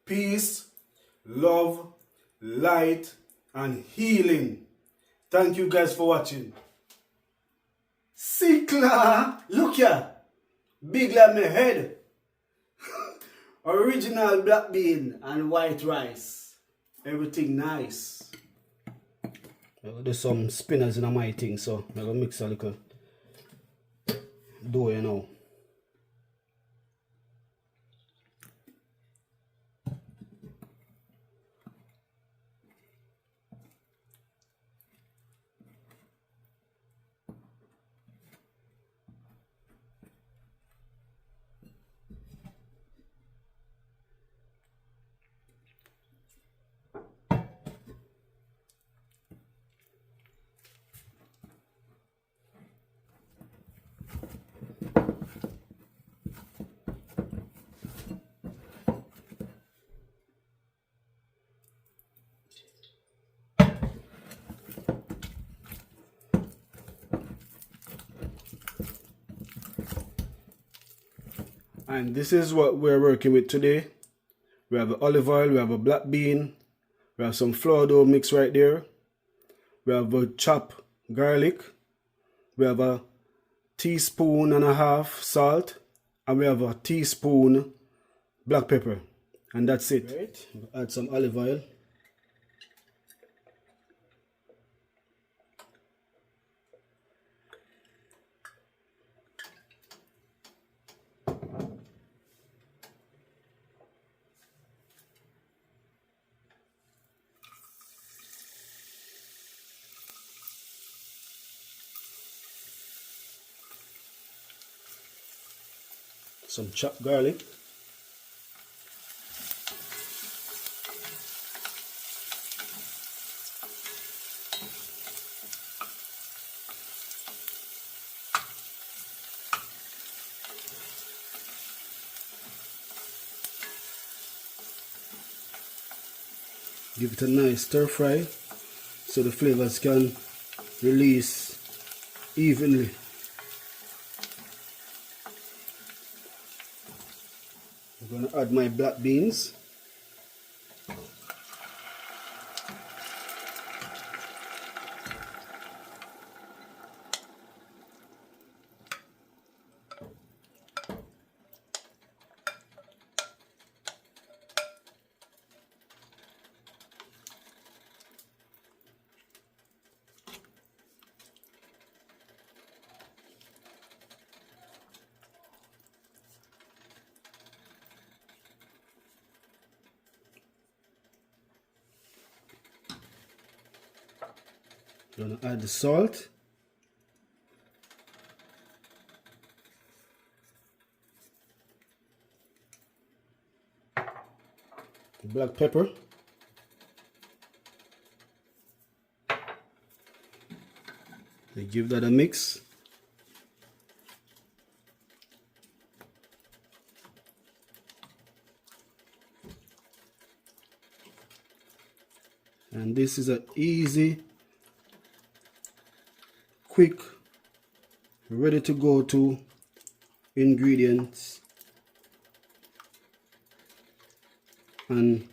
peace, love, light, and healing. Thank you guys for watching. Sikla, look here, big like my head. Original black bean and white rice. Everything nice. I'm gonna do some spinners in my thing, so I'm gonna mix a little dough, you know. And this is what we're working with today. We have olive oil, we have a black bean, we have some flour dough mix right there. We have a chopped garlic. We have a teaspoon and a half salt. And we have a teaspoon black pepper. And that's it. Right. Add some olive oil. Some chopped garlic. Give it a nice stir fry so the flavors can release evenly. I'm going to add my black beans. Gonna add the salt. Black pepper. They give that a mix. And this is an easy, quick, ready to go to ingredients and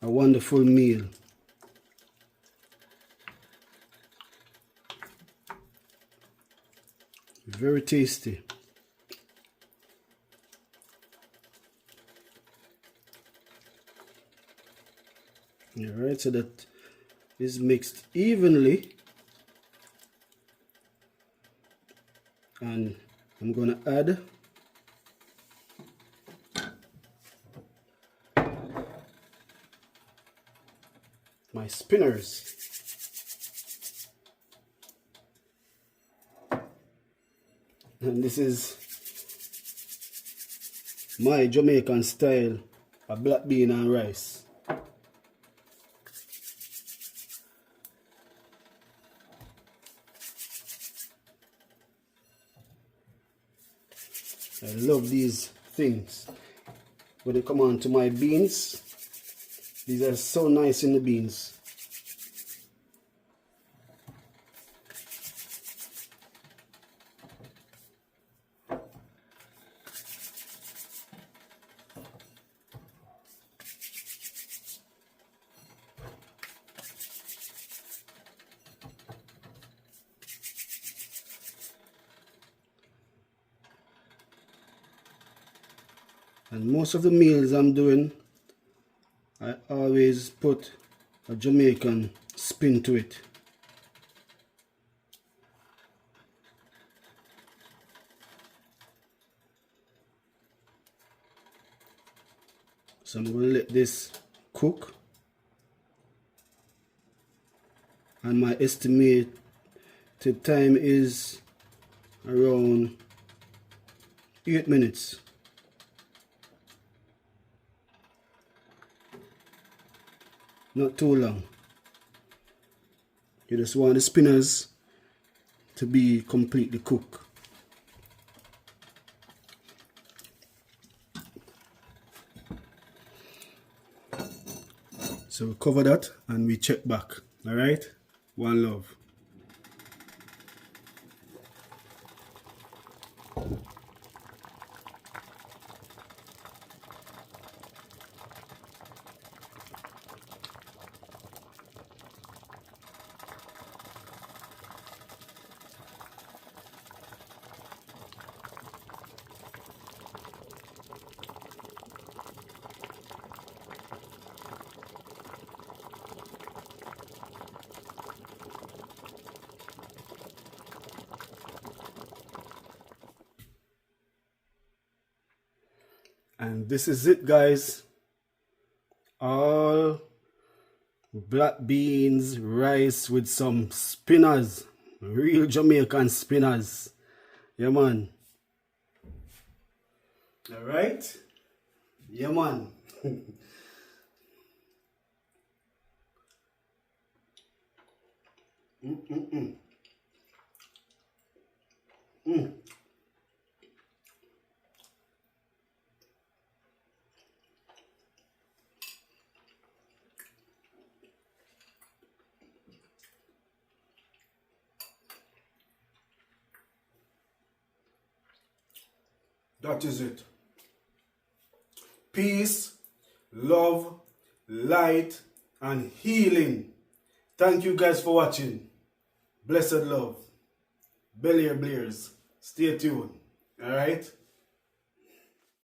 a wonderful meal. Very tasty. Alright, so that is mixed evenly. And I'm gonna add my spinners. And this is my Jamaican style of black bean and rice. I love these things. When they come on to my beans, these are so nice in the beans. And most of the meals I'm doing, I always put a Jamaican spin to it. So I'm going to let this cook. And my estimated time is around 8 minutes. Not too long. You just want the spinners to be completely cooked. So we cover that and we check back. Alright? One love. And this is it, guys. All black beans, rice with some Spinnaz. Real Jamaican Spinnaz. Yeah, man. Alright? Yeah, man. That is it. Peace, love, light, and healing. Thank you guys for watching. Blessed love. Belly Blares. Stay tuned. Alright?